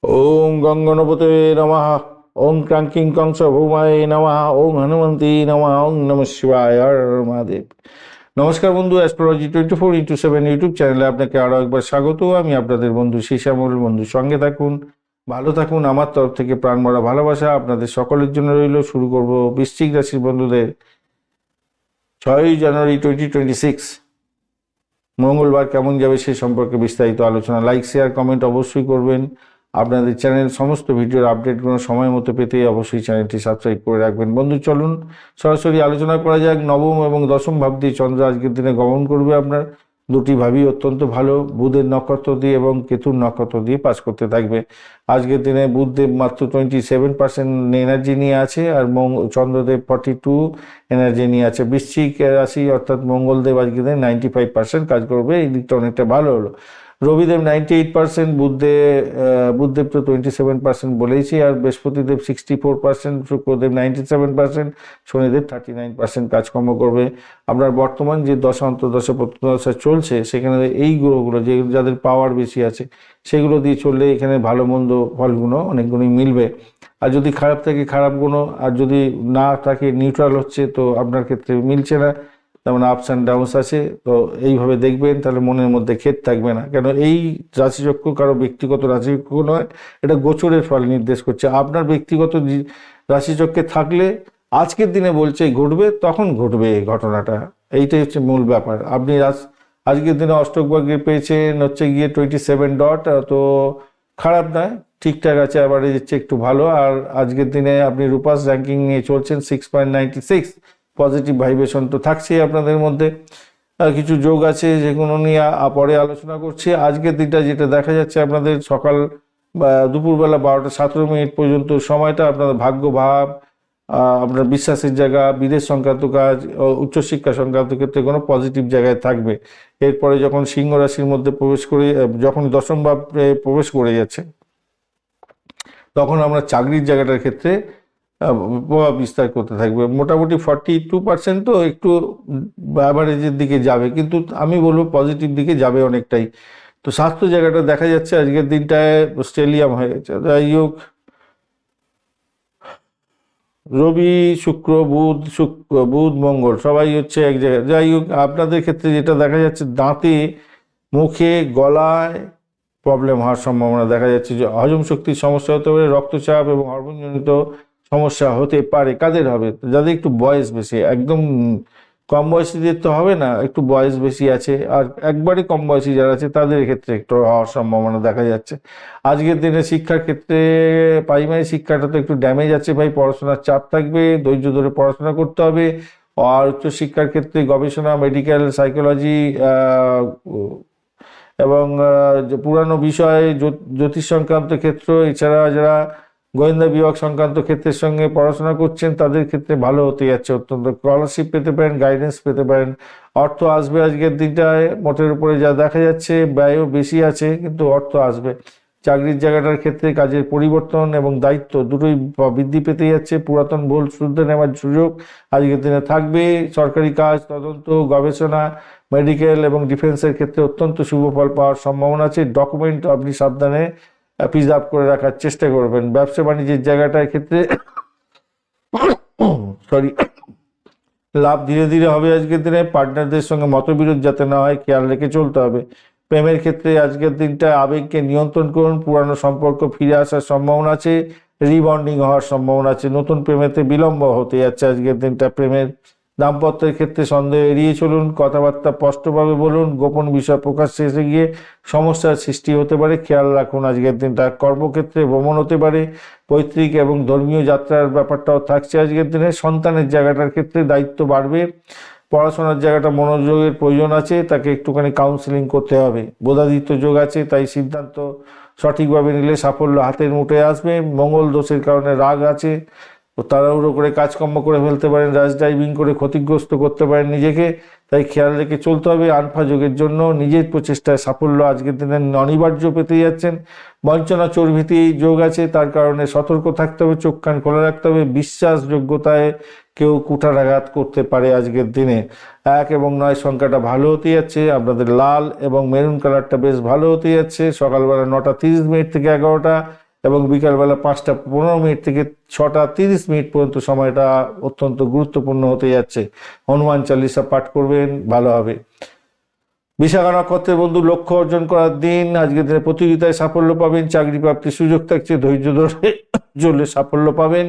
ওম গঙ্গনপতে নমঃ। ওম ক্রাঙ্কিং কংস ভৌমায় নমঃ। ওম হনুমন্তি নমঃ। ওম নমঃ শিবায়। হর হর মহাদেব। নমস্কার বন্ধু, অ্যাস্ট্রোলজি 24x7 ইউটিউব চ্যানেলে আপনাকে আরও একবার স্বাগত। আমি আপনাদের বন্ধু শ্যামল। বন্ধু সঙ্গে থাকুন, ভালো থাকুন। আমার তরফ থেকে প্রাণ ভরা ভালোবাসা আপনাদের সকলের জন্য রইল। শুরু করব বৃশ্চিক রাশির বন্ধুদের 6 জানুয়ারি 2026 মঙ্গলবার কেমন যাবে সে সম্পর্কে বিস্তারিত আলোচনা। লাইক শেয়ার কমেন্ট অবশ্যই করবেন। আপনাদের চ্যানেল সমস্ত ভিডিওর আপডেটগুলো সময় মতো পেতে অবশ্যই চ্যানেলটি সাবস্ক্রাইব করে রাখবেন। বন্ধু চলুন সরাসরি আলোচনা করা যাক। নবম এবং দশম ভাব দিয়ে চন্দ্র আজকের দিনে গমন করবে। আপনার দুটি ভাবই অত্যন্ত ভালো, বুধের নক্ষত্র দিয়ে এবং কেতুর নক্ষত্র দিয়ে পাস করতে থাকবে। আজকের দিনে বুধদেব মাত্র 27% এনার্জি নিয়ে আছে, আর চন্দ্রদেব 42 এনার্জি নিয়ে আছে। বৃশ্চিক রাশি অর্থাৎ মঙ্গলদেব আজকের দিনে 95% কাজ করবে, এই দিকটা অনেকটা ভালো হলো। রবিদেব 98%, বুধদেব তো 27% বলেইছি, আর বৃহস্পতিদেব 64%, শুক্রদেব 97%, শনিদেব 39% কাজকর্ম করবে। আপনার বর্তমান যে দশা অন্তর্দশা প্রত্যদশা চলছে, সেখানে এই গ্রহগুলো যে যাদের পাওয়ার বেশি আছে সেগুলো দিয়ে চললে এখানে ভালো মন্দ ফলগুলো অনেকগুলোই মিলবে। আর যদি খারাপ থাকে খারাপ গুণও, আর যদি না থাকে নিউট্রাল হচ্ছে, তো আপনার ক্ষেত্রে মিলছে না, যেমন আপস অ্যান্ড ডাউনস আছে। তো এইভাবে দেখবেন, তাহলে মনের মধ্যে খেদ থাকবে না। কেন এই রাশিচক্র কারো ব্যক্তিগত রাশিচক্র নয়, এটা গোচরের ফল নির্দেশ করছে। আপনার ব্যক্তিগত রাশিচক্রে থাকলে আজকের দিনে বলছে ঘটবে, তখন ঘটবে এই ঘটনাটা। এইটাই হচ্ছে মূল ব্যাপার। আপনি আজকের দিনে অষ্টক ভাগ্যে পেয়েছেন হচ্ছে গিয়ে 27 ডট, তো খারাপ নয়, ঠিকঠাক আছে, আবার দিচ্ছে একটু ভালো। আর আজকের দিনে আপনি রূপাস র্যাঙ্কিং নিয়ে চলছেন 6.96, পজিটিভ ভাইব্রেশন তো থাকছেই আপনাদের মধ্যে। কিছু যোগ আছে যেগুলো নিয়ে পরে আলোচনা করছি। আজকের দিনটা যেটা দেখা যাচ্ছে, আপনাদের সকাল দুপুরবেলা 12টা 17 মিনিট পর্যন্ত সময়টা আপনাদের ভাগ্য ভাব, আপনার বিশ্বাসের জায়গা, বিদেশ সংক্রান্ত কাজ, উচ্চশিক্ষা সংক্রান্ত ক্ষেত্রে কোনো পজিটিভ জায়গায় থাকবে। এরপরে যখন সিংহ রাশির মধ্যে প্রবেশ করে, যখন দশম ভাবে প্রবেশ করে যাচ্ছে, তখন আমরা চাকরির জায়গাটার ক্ষেত্রে প্রভাব বিস্তার করতে থাকবে। মোটামুটি 42%, তো একটু অ্যাভারেজের দিকে যাবে, কিন্তু আমি বলবো পজিটিভ দিকে যাবে অনেকটাই। তো স্বাস্থ্য জায়গাটা দেখা যাচ্ছে আজকের দিনটায় স্টেলিয়াম হয়ে গেছে। যাই হোক, রবি শুক্র বুধ মঙ্গল সবাই হচ্ছে এক জায়গায়। যাই হোক, আপনাদের ক্ষেত্রে যেটা দেখা যাচ্ছে, দাঁতে, মুখে, গলায় প্রবলেম হওয়ার সম্ভাবনা দেখা যাচ্ছে। যে হজম শক্তির সমস্যা হতে পারে, রক্তচাপ এবং হরমোনজনিত সমস্যা হতে পারে। কাদের হবে? যাদের একটু বয়স বেশি। একদম কম বয়সীদের তো হবে না, একটু বয়স বেশি আছে আর একবারে কম বয়সী যারা আছে তাদের ক্ষেত্রে একটু হওয়ার সম্ভাবনা দেখা যাচ্ছে। আজকের দিনে শিক্ষার ক্ষেত্রে প্রাইমারি শিক্ষাটা তো একটু ড্যামেজ আছে ভাই, পড়াশোনার চাপ থাকবে, ধৈর্য ধরে পড়াশোনা করতে হবে। আর উচ্চশিক্ষার ক্ষেত্রে গবেষণা, মেডিকেল, সাইকোলজি এবং যে পুরানো বিষয়, জ্যোতিষ সংক্রান্ত ক্ষেত্র, এছাড়া যারা গোয়েন্দা বিভাগ সংক্রান্ত ক্ষেত্রের সঙ্গে পড়াশোনা করছেন তাদের ক্ষেত্রে ভালো হতে যাচ্ছে। অত্যন্ত স্কলারশিপ পেতে পারেন, গাইডেন্স পেতে পারেন, অর্থ আসবে আজকের দিনটায়। মোটের উপরে যা দেখা যাচ্ছে ব্যয়ও বেশি আছে, কিন্তু অর্থ আসবে। চাকরির জায়গাটার ক্ষেত্রে কাজের পরিবর্তন এবং দায়িত্ব দুটোই বৃদ্ধি পেতে যাচ্ছে। পুরাতন ভুল শুধরে নেওয়ার সুযোগ আজকের দিনে থাকবে। সরকারি কাজ, তদন্ত, গবেষণা, মেডিকেল এবং ডিফেন্সের ক্ষেত্রে অত্যন্ত শুভ ফল পাওয়ার সম্ভাবনা আছে। ডকুমেন্ট আপনি সাবধানে প্রিজার্ভ করে রাখার চেষ্টা করবেন। ব্যবসা বাণিজ্যের জায়গাটার ক্ষেত্রে সরি লাভ ধীরে ধীরে হবে আজকের দিনে। পার্টনারদের সঙ্গে মতবিরোধ যাতে না হয় খেয়াল রেখে চলতে হবে। প্রেমের ক্ষেত্রে আজকের দিনটা আবেগকে নিয়ন্ত্রণ করুন। পুরানো সম্পর্ক ফিরে আসার সম্ভাবনা আছে, রিবন্ডিং হওয়ার সম্ভাবনা আছে। নতুন প্রেমেতে বিলম্ব হতে যাচ্ছে আজকের দিনটা। প্রেমের দাম্পত্যের ক্ষেত্রে সন্দেহ এড়িয়ে চলুন, কথাবার্তা স্পষ্টভাবে বলুন। গোপন বিষয় প্রকাশ্যে এসে গিয়ে সমস্যার সৃষ্টি হতে পারে, খেয়াল রাখুন আজকের দিনটা। কর্মক্ষেত্রে ভ্রমণ হতে পারে, পৈতৃক এবং ধর্মীয় যাত্রার ব্যাপারটাও থাকছে আজকের দিনে। সন্তানের জায়গাটার ক্ষেত্রে দায়িত্ব বাড়বে। পড়াশোনার জায়গাটা মনোযোগের প্রয়োজন আছে, তাকে একটুখানি কাউন্সিলিং করতে হবে। বোধাদিত্য যোগ আছে, তাই সিদ্ধান্ত সঠিকভাবে নিলে সাফল্য হাতের মুঠোয় আসবে। মঙ্গল দোষের কারণে রাগ আছে, ও তাড়াহুড়ো করে কাজকর্ম করে ফেলতে পারেন, রাশ ড্রাইভিং করে ক্ষতিগ্রস্ত করতে পারেন নিজেকে, তাই খেয়াল রেখে চলতে হবে। আলফা যোগের জন্য নিজের প্রচেষ্টায় সাফল্য আজকের দিনে অনিবার্য পেতে যাচ্ছেন। বঞ্চনা চর্বিতে যোগ আছে, তার কারণে সতর্ক থাকতে হবে, চোখ কান খোলা রাখতে হবে। বিশ্বাসযোগ্যতায় কেউ কুঠারাঘাত করতে পারে আজকের দিনে। 1 এবং 9 সংখ্যাটা ভালো হতে যাচ্ছে। আপনাদের লাল এবং মেরুন কালারটা বেশ ভালো হতে যাচ্ছে। সকালবেলা 9টা 30 মিনিট থেকে 11টা, এবং বিকালবেলা 5টা 15 মিনিট থেকে 6টা 30 মিনিট পর্যন্ত সময়টা অত্যন্ত গুরুত্বপূর্ণ হতে যাচ্ছে। হনুমান চালিসা পাঠ করবেন, ভালো হবে। বিশাখা নক্ষত্রের বন্ধু, লক্ষ্য অর্জন করার দিন। আজকের দিনে প্রতিযোগিতায় সাফল্য পাবেন, চাকরি প্রাপ্তির সুযোগ থাকছে, ধৈর্য ধরে চললে সাফল্য পাবেন।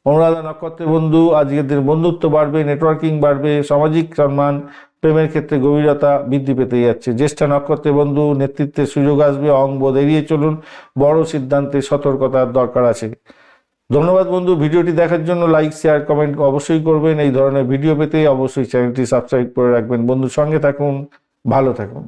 অনুরাধা নক্ষত্রের বন্ধু, আজকের দিনে বন্ধুত্ব বাড়বে, নেটওয়ার্কিং বাড়বে, সামাজিক সম্মান, প্রেমের ক্ষেত্রে গভীরতা বৃদ্ধি পেতে যাচ্ছে। জ্যেষ্ঠা নক্ষত্রের বন্ধু, নেতৃত্বের সুযোগ আসবে, অহংবোধ এড়িয়ে চলুন, বড় সিদ্ধান্তে সতর্কতার দরকার আছে। ধন্যবাদ বন্ধু, ভিডিওটি দেখার জন্য লাইক শেয়ার কমেন্ট অবশ্যই করবেন। এই ধরনের ভিডিও পেতে অবশ্যই চ্যানেলটি সাবস্ক্রাইব করে রাখবেন। বন্ধুর সঙ্গে থাকুন, ভালো থাকুন।